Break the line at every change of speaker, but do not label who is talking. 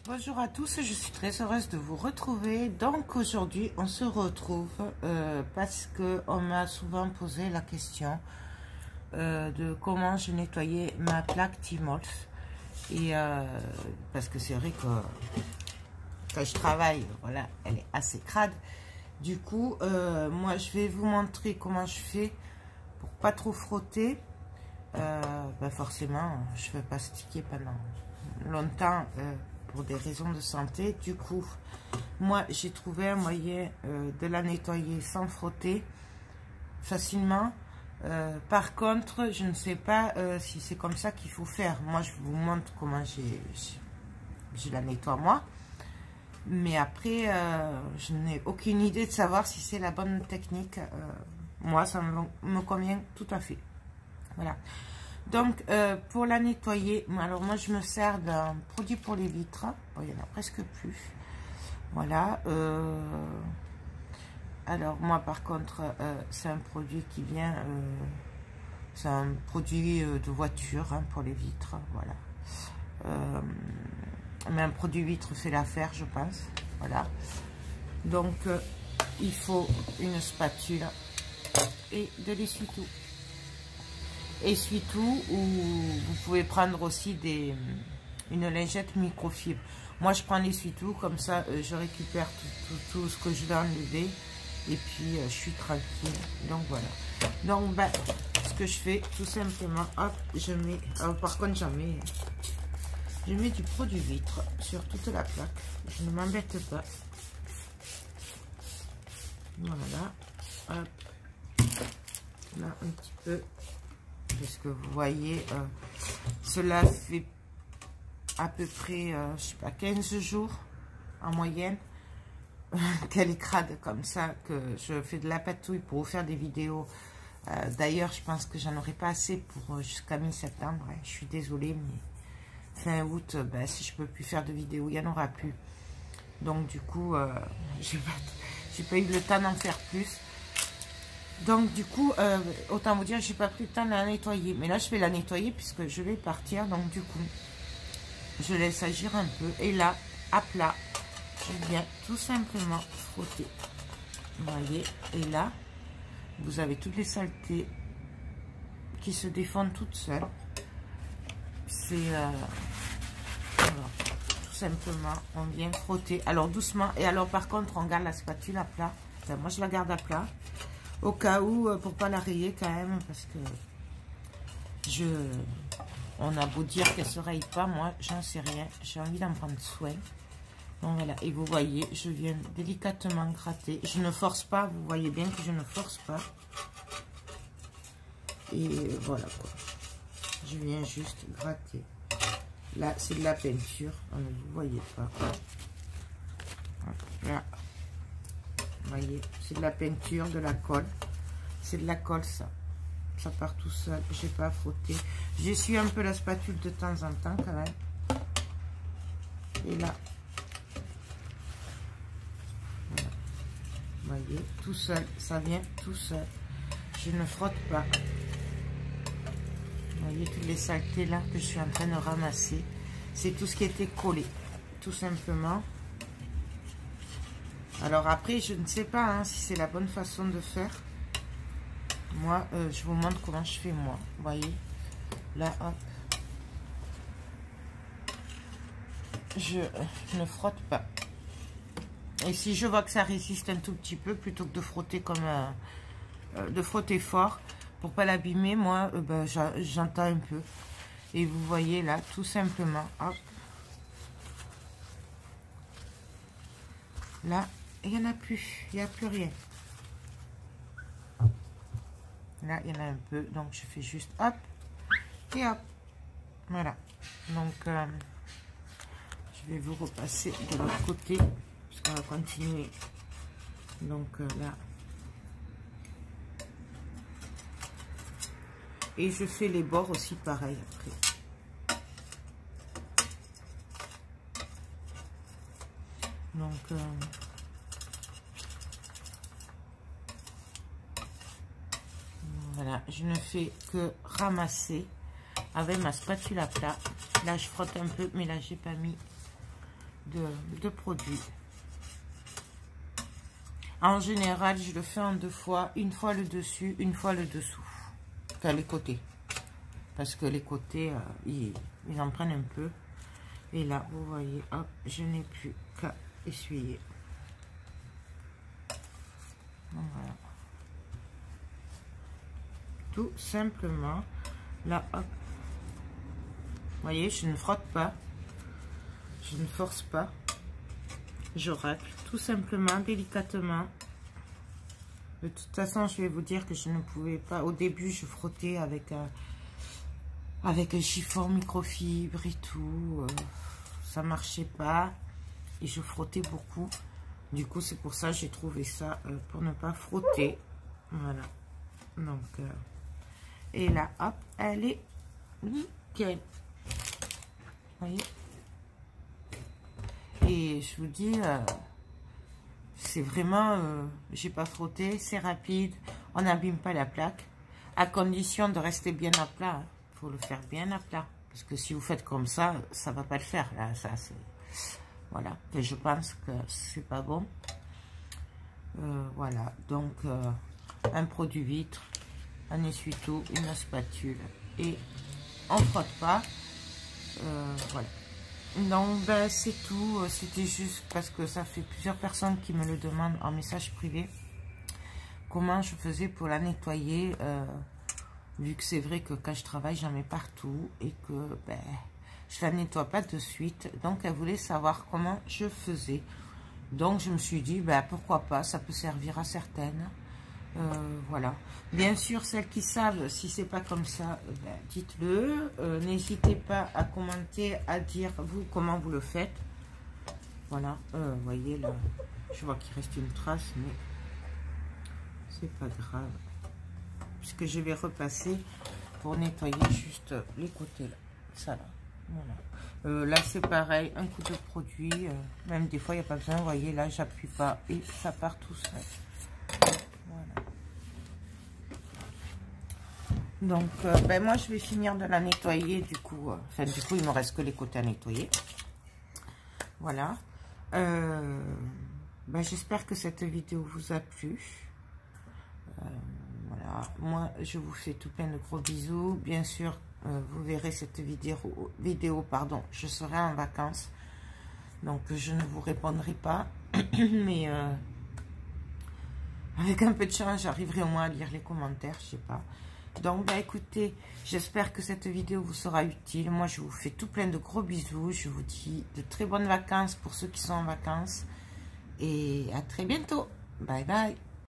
Bonjour à tous, je suis très heureuse de vous retrouver. Donc aujourd'hui on se retrouve parce que on m'a souvent posé la question de comment je nettoyais ma plaque Tmall. Et parce que c'est vrai que quand je travaille, voilà, elle est assez crade. Du coup, moi je vais vous montrer comment je fais pour pas trop frotter. Forcément, je ne vais pas sticker pendant longtemps pour des raisons de santé. Du coup, moi j'ai trouvé un moyen de la nettoyer sans frotter facilement. Par contre, je ne sais pas si c'est comme ça qu'il faut faire. Moi, je vous montre comment je la nettoie moi. Mais après, je n'ai aucune idée de savoir si c'est la bonne technique. Moi, ça me convient tout à fait. Voilà. Donc, pour la nettoyer, alors moi, je me sers d'un produit pour les vitres. Bon, il n'y en a presque plus. Voilà. Alors, moi, par contre, c'est un produit qui vient... c'est un produit de voiture hein, pour les vitres. Voilà. Mais un produit vitre fait l'affaire, je pense. Voilà. Donc, il faut une spatule et de l'essuie-tout. Essuie-tout, ou vous pouvez prendre aussi une lingette microfibre. Moi, je prends l'essuie-tout, comme ça, je récupère tout ce que je dois enlever. Et puis, je suis tranquille. Donc, voilà. Donc, ce que je fais, tout simplement, hop, je mets... par contre, je mets du produit vitre sur toute la plaque. Je ne m'embête pas. Voilà. Hop. Là, un petit peu. Parce que vous voyez, cela fait à peu près, je sais pas, 15 jours en moyenne qu'elle est crade comme ça, que je fais de la patouille pour vous faire des vidéos. D'ailleurs, je pense que j'en aurai pas assez pour jusqu'à mi-septembre. Hein. Je suis désolée, mais fin août, si je peux plus faire de vidéos, il n'y en aura plus. Donc du coup, j'ai pas eu le temps d'en faire plus. Donc du coup, autant vous dire, j'ai pas pris le temps de la nettoyer. Mais là, je vais la nettoyer puisque je vais partir. Donc du coup, je laisse agir un peu. Et là, à plat, je viens tout simplement frotter. Vous voyez. Et là, vous avez toutes les saletés qui se défendent toutes seules. C'est... voilà. Tout simplement, on vient frotter. Alors doucement. Et alors par contre, on garde la spatule à plat. Enfin, moi, je la garde à plat. Au cas où, pour pas la rayer quand même, parce que on a beau dire qu'elle se raye pas, moi j'en sais rien, j'ai envie d'en prendre soin. Donc voilà, et vous voyez, je viens délicatement gratter, je ne force pas, vous voyez bien que je ne force pas. Et voilà quoi, je viens juste gratter. Là c'est de la peinture, vous voyez pas quoi. Là. Vous voyez, c'est de la peinture, de la colle. C'est de la colle, ça. Ça part tout seul. Je n'ai pas à frotter. J'essuie un peu la spatule de temps en temps, quand même. Et là. Voilà. Vous voyez, tout seul. Ça vient tout seul. Je ne frotte pas. Vous voyez, toutes les saletés là que je suis en train de ramasser. C'est tout ce qui était collé. Tout simplement. Alors après, je ne sais pas hein, si c'est la bonne façon de faire. Moi, je vous montre comment je fais moi. Vous voyez, là, hop. Je ne frotte pas. Et si je vois que ça résiste un tout petit peu, plutôt que de frotter comme de frotter fort, pour pas l'abîmer, moi, j'entends un peu. Et vous voyez là, tout simplement, hop. Là. Il n'y en a plus, il n'y a plus rien. Là, il y en a un peu, donc je fais juste hop et hop. Voilà. Donc, je vais vous repasser de l'autre côté, parce qu'on va continuer. Donc là. Et je fais les bords aussi pareil après. Donc, voilà, je ne fais que ramasser avec ma spatule à plat. Là, je frotte un peu, mais là, j'ai pas mis de produit. En général, je le fais en 2 fois, une fois le dessus, une fois le dessous, enfin les côtés, parce que les côtés, ils en prennent un peu. Et là, vous voyez, hop, je n'ai plus qu'à essuyer. Donc, voilà. Tout simplement, là, hop. Vous voyez, je ne frotte pas, je ne force pas, je racle tout simplement, délicatement. De toute façon, je vais vous dire que je ne pouvais pas. Au début, je frottais avec un chiffon microfibre et tout. Ça marchait pas. Et je frottais beaucoup. Du coup, c'est pour ça que j'ai trouvé ça pour ne pas frotter. Voilà. Donc, et là, hop, elle est nickel. Vous voyez? Et je vous dis, c'est vraiment, j'ai pas frotté, c'est rapide, on n'abîme pas la plaque, à condition de rester bien à plat. Il faut le faire bien à plat, parce que si vous faites comme ça va pas le faire. Là, ça, c'est, voilà, et je pense que c'est pas bon. Voilà, donc un produit vitre, un essuie-tout, une spatule, et on frotte pas. Voilà. Donc ben, c'est tout, c'était juste parce que ça fait plusieurs personnes qui me le demandent en message privé, comment je faisais pour la nettoyer, vu que c'est vrai que quand je travaille j'en mets partout et que ben, je la nettoie pas de suite. Donc elle voulait savoir comment je faisais, donc je me suis dit ben, pourquoi pas, ça peut servir à certaines. Voilà, bien sûr, celles qui savent, si c'est pas comme ça, ben, dites-le. N'hésitez pas à commenter, à dire vous comment vous le faites. Voilà, vous voyez là, je vois qu'il reste une trace, mais c'est pas grave, puisque je vais repasser pour nettoyer juste les côtés là, ça là, voilà. Là c'est pareil, un coup de produit, même des fois il n'y a pas besoin, vous voyez là j'appuie pas et ça part tout seul. Voilà. Donc, ben moi, je vais finir de la nettoyer, du coup, enfin, du coup, il me reste que les côtés à nettoyer. Voilà. Ben, j'espère que cette vidéo vous a plu. Voilà. Moi, je vous fais tout plein de gros bisous. Bien sûr, vous verrez cette vidéo, pardon, je serai en vacances. Donc, je ne vous répondrai pas. Mais, avec un peu de chance, j'arriverai au moins à lire les commentaires, je sais pas. Donc, bah, écoutez, j'espère que cette vidéo vous sera utile. Moi, je vous fais tout plein de gros bisous. Je vous dis de très bonnes vacances pour ceux qui sont en vacances. Et à très bientôt. Bye bye.